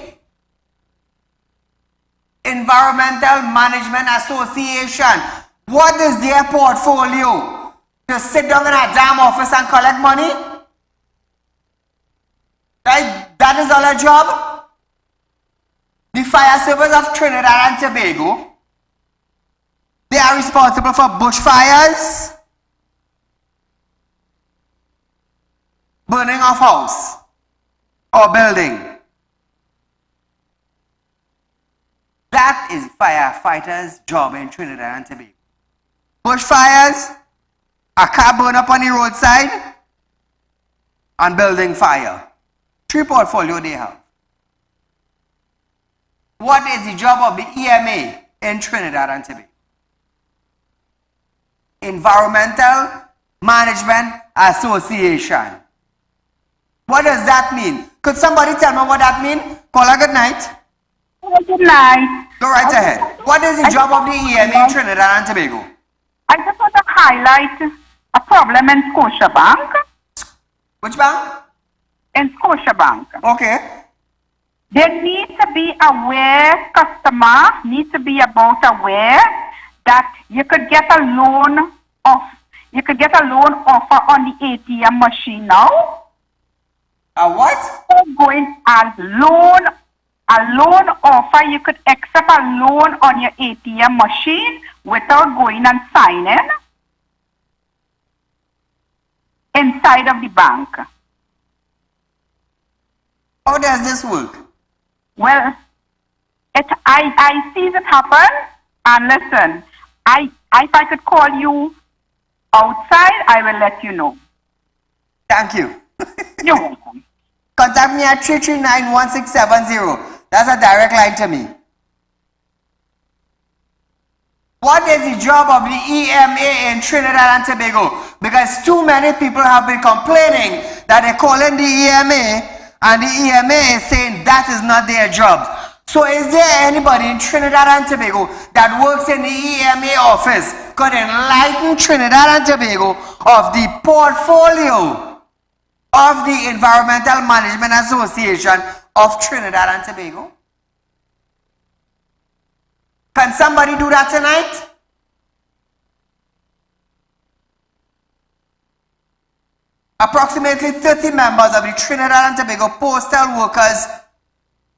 Environmental Management Association. What is their portfolio? To sit down in a damn office and collect money? Right? That is all a job? The Fire Service of Trinidad and Tobago, they are responsible for bushfires, burning of house or building. That is firefighters' job in Trinidad and Tobago. Bushfires, a car burn up on the roadside, and building fire. 3 portfolio they have. What is the job of the EMA in Trinidad and Tobago? Environmental Management Association. What does that mean? Could somebody tell me what that means? Caller, good night. Good night. Go right ahead. What is the job of the EMA in Trinidad and Tobago? I just want to highlight a problem in Scotiabank. Which bank? In Scotiabank. Okay. They need to be aware, customer need to be about aware that you could get a loan offer on the ATM machine now. A what? Going a loan offer, you could accept a loan on your ATM machine without going and signing inside of the bank. How does this work? Well, I see it happen, and listen, if I could call you outside, I will let you know. Thank you. You're welcome. Contact me at 339-1670. That's a direct line to me. What is the job of the EMA in Trinidad and Tobago? Because too many people have been complaining that they call in the EMA and the EMA is saying that is not their job. So is there anybody in Trinidad and Tobago that works in the EMA office could enlighten Trinidad and Tobago of the portfolio of the Environmental Management Association of Trinidad and Tobago? Can somebody do that tonight? Approximately 30 members of the Trinidad and Tobago Postal Workers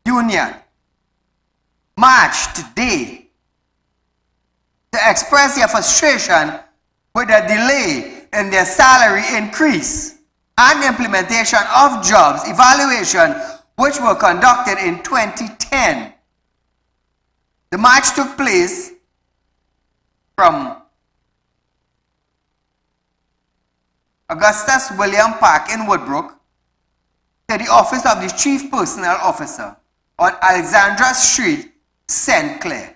Union marched today to express their frustration with the delay in their salary increase and implementation of jobs evaluation which were conducted in 2010. The march took place from Augustus William Park in Woodbrook to the office of the Chief Personnel Officer on Alexandra Street, St. Clair.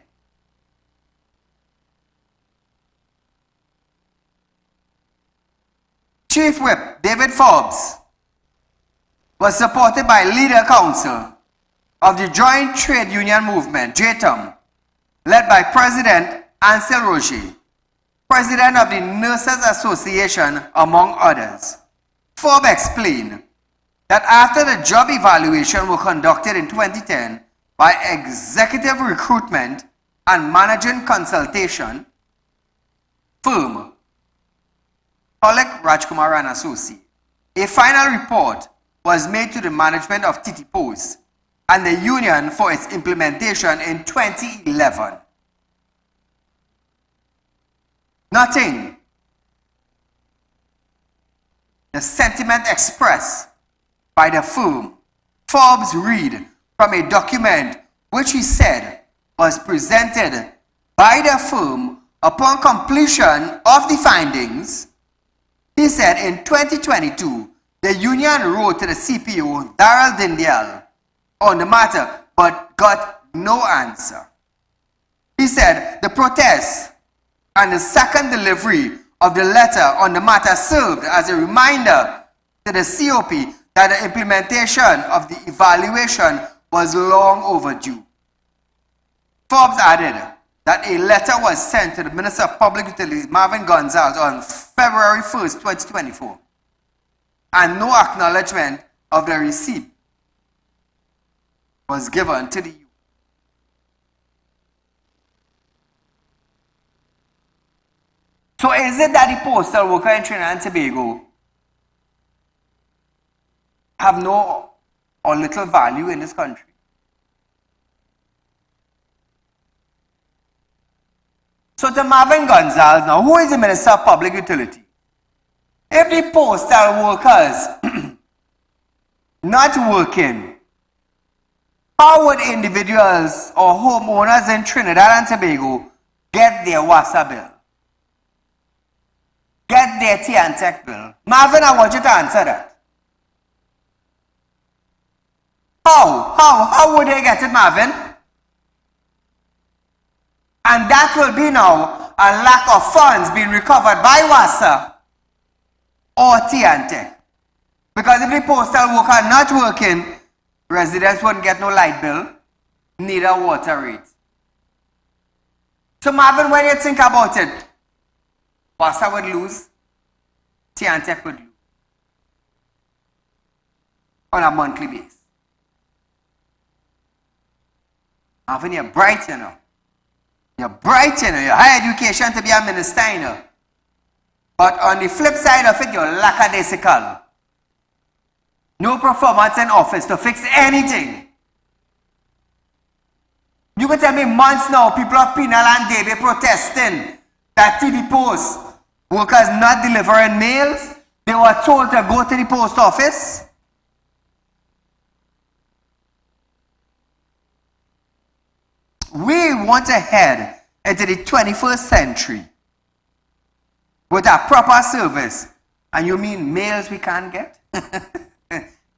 Chief Whip David Forbes was supported by Leader Council of the Joint Trade Union Movement, JTUM, led by President Ansel Roger, President of the Nurses Association, among others. Forbes explained that after the job evaluation were conducted in 2010 by Executive Recruitment and Managing Consultation firm, Pollock, Rajkumar and Associates, a final report was made to the management of TT Post and the union for its implementation in 2011. Nothing. The sentiment expressed by the firm, Forbes read from a document which he said was presented by the firm upon completion of the findings He said in 2022, the union wrote to the CPO, Daryl Dindial, on the matter, but got no answer. He said the protest and the second delivery of the letter on the matter served as a reminder to the COP that the implementation of the evaluation was long overdue. Forbes added that a letter was sent to the Minister of Public Utilities, Marvin Gonzalez, on February 1st, 2024, and no acknowledgement of the receipt was given to the youth. So is it that the postal worker in Trinidad and Tobago have no or little value in this country? So to Marvin Gonzalez now, who is the Minister of Public Utility? If the postal workers not working, how would individuals or homeowners in Trinidad and Tobago get their water bill? Get their tea and tech bill? Marvin, I want you to answer that. How would they get it, Marvin? And that will be now a lack of funds being recovered by WASA or TNTech. Because if the postal worker not working, residents won't get no light bill, neither water rates. So Marvin, when you think about it, WASA would lose, TNTech would lose on a monthly basis. Marvin, you're bright, you know. You're bright, you know. You're high education to be a minister, you know. But on the flip side of it, you're lackadaisical. No performance in office to fix anything. You can tell me months now, people of Penal and Davie protesting that TD Post workers not delivering mails. They were told to go to the post office. We want to head into the 21st century with a proper service. And you mean mails we can't get?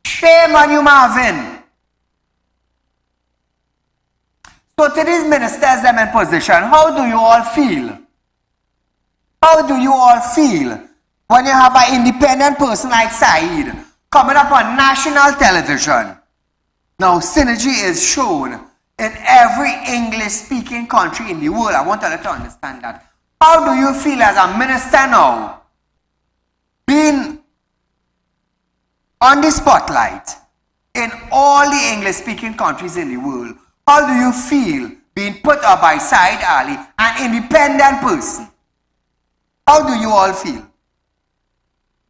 Shame on you, Marvin. So to these ministers them in position, how do you all feel? How do you all feel when you have an independent person like Saieed coming up on national television? Now, synergy is shown in every English-speaking country in the world. I want you to understand that. How do you feel as a minister now, being on the spotlight in all the English-speaking countries in the world? How do you feel being put up by Saieed Ali, an independent person? How do you all feel?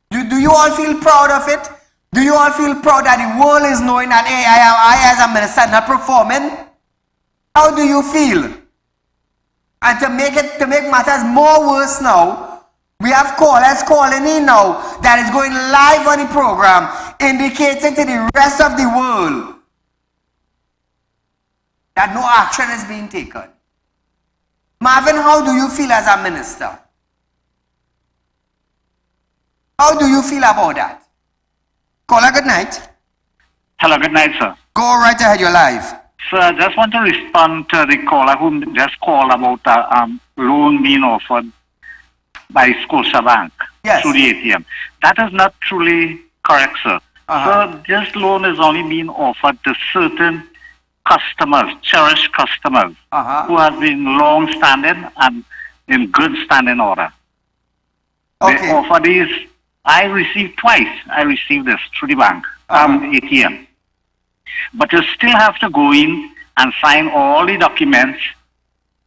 Do you all feel proud of it? Do you all feel proud that the world is knowing that hey, I as a minister not performing? How do you feel? And to make matters more worse now, we have callers calling in now that is going live on the program, indicating to the rest of the world that no action is being taken. Marvin, how do you feel as a minister? How do you feel about that? Caller, good night. Hello, good night, sir. Go right ahead, you're live. Sir, I just want to respond to the caller who just called about a loan being offered by Scotiabank through the ATM. That is not truly correct, sir. So this loan is only being offered to certain customers, cherished customers, who have been long-standing and in good standing order. They offer these. I received twice. I received this through the bank, ATM. But you still have to go in and sign all the documents.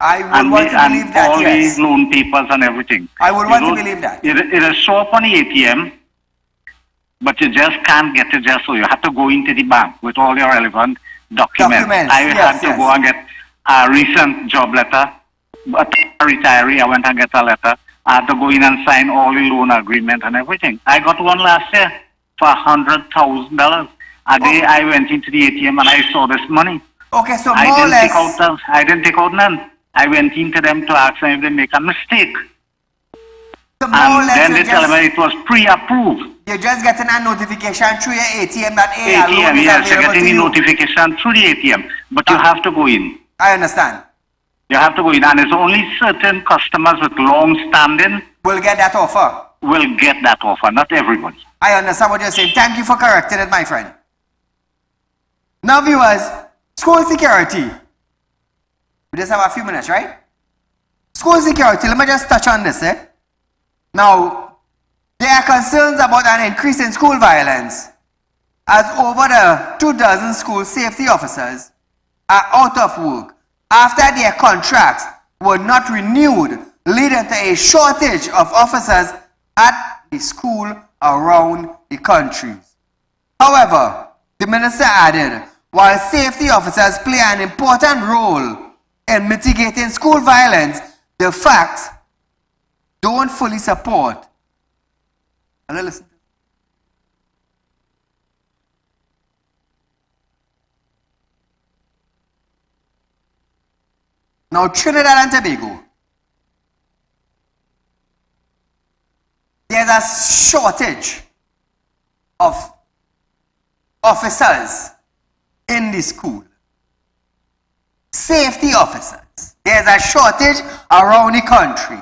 I would want to believe that, all the loan papers and everything. I would want to believe that. It will show up on the ATM, but you just can't get it just so. You have to go into the bank with all your relevant documents. I had to go and get a recent job letter. But a retiree, I went and get a letter. I had to go in and sign all the loan agreement and everything. I got one last year for $100,000. A day I went into the ATM and I saw this money. Okay, so I didn't take out none. I went into them to ask them if they make a mistake. more or less then they tell me it was pre-approved. You're just getting a notification through your ATM that a loan is yes, you're available getting to a you. notification through the ATM, but you have to go in. I understand. You have to go in, and it's only certain customers with long standing will get that offer. Will get that offer, not everybody. I understand what you're saying. Thank you for correcting it, my friend. Now, viewers, school security. We just have a few minutes, right? School security, let me just touch on this, Now, there are concerns about an increase in school violence, as over 24 school safety officers are out of work after their contracts were not renewed, leading to a shortage of officers at the school around the country. However, the minister added, while safety officers play an important role in mitigating school violence, the facts don't fully support. Listen. Now, Trinidad and Tobago, there's a shortage of officers in the school. Safety officers. There's a shortage around the country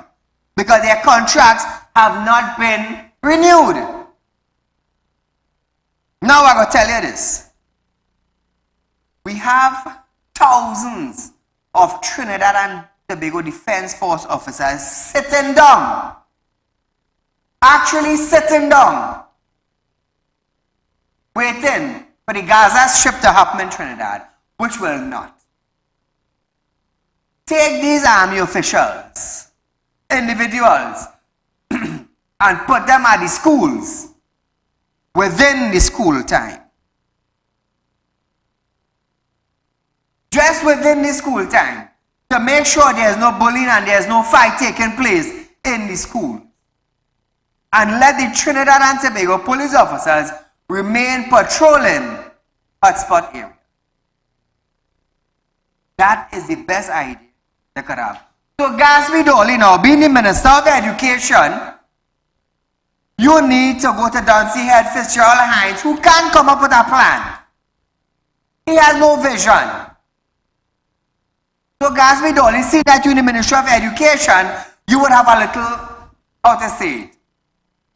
because their contracts have not been renewed. Now I'm going to tell you this. We have thousands of Trinidad and Tobago Defense Force officers sitting down. Actually sitting down. Waiting for the Gaza Strip to happen in Trinidad, which will not. Take these army officials, individuals, and put them at the schools within the school time. Just within the school time to make sure there's no bullying and there's no fight taking place in the school. And let the Trinidad and Tobago police officers remain patrolling hotspot area. That is the best idea they could have. So Gatsby Dolly now, being the Minister of Education, you need to go to Dunsey Head Fitzgerald Hines, who can't come up with a plan. He has no vision. So Gatsby Dolly, see that you in the Ministry of Education, you would have a little, how to say it,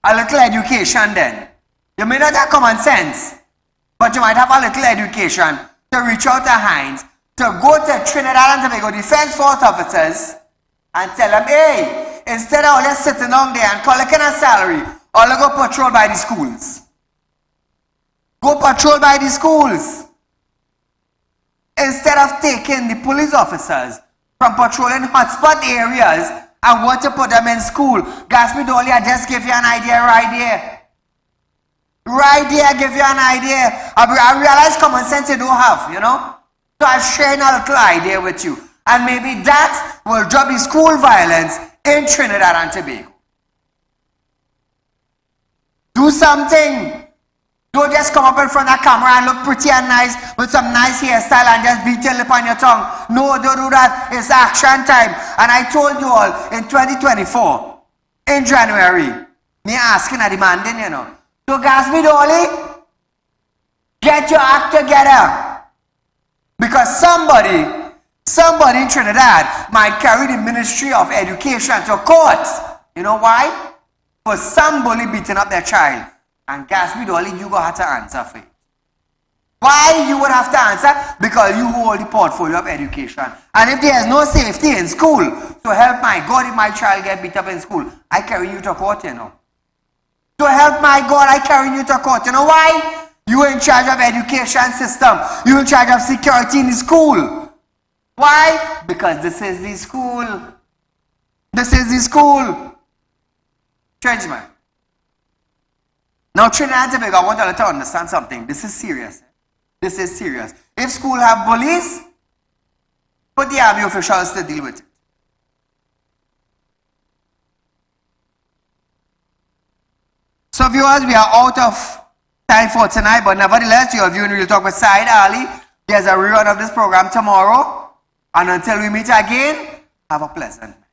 a little education then. You may not have common sense, but you might have a little education to reach out to Hines, to go to Trinidad and Tobago Defense Force officers and tell them, hey, instead of all just sitting down there and collecting a salary, all go patrol by the schools. Go patrol by the schools. Instead of taking the police officers from patrolling hotspot areas and want to put them in school. Gatsby Dolly, I just give you an idea right there. Right there, I give you an idea. I realize common sense you don't have, you know. So I'm sharing a little idea with you. And maybe that will drop the school violence in Trinidad and Tobago. Do something. Don't just come up in front of the camera and look pretty and nice with some nice hairstyle and just beat your lip on your tongue. No, don't do that. It's action time. And I told you all, in 2024, in January, me asking and demanding, you know. So Gatsby Dolly, get your act together. Because somebody in Trinidad might carry the Ministry of Education to court. You know why? For somebody beating up their child. And Gatsby Dolly, you go have to answer for it. Why you would have to answer? Because you hold the portfolio of education. And if there is no safety in school, so help my God, if my child get beat up in school, I carry you to court, you know. So help my God, I carry you to court. You know why? You in charge of education system. You in charge of security in the school. Why? Because this is the school. This is the school. Change man. Now Trinidad and Tobago, I want you to understand something. This is serious. This is serious. If school have bullies, put the army officials to deal with it. So viewers, we are out of time for tonight, but nevertheless, you are viewing Real Talk with Saieed Ali. There's a rerun of this program tomorrow. And until we meet again, have a pleasant night.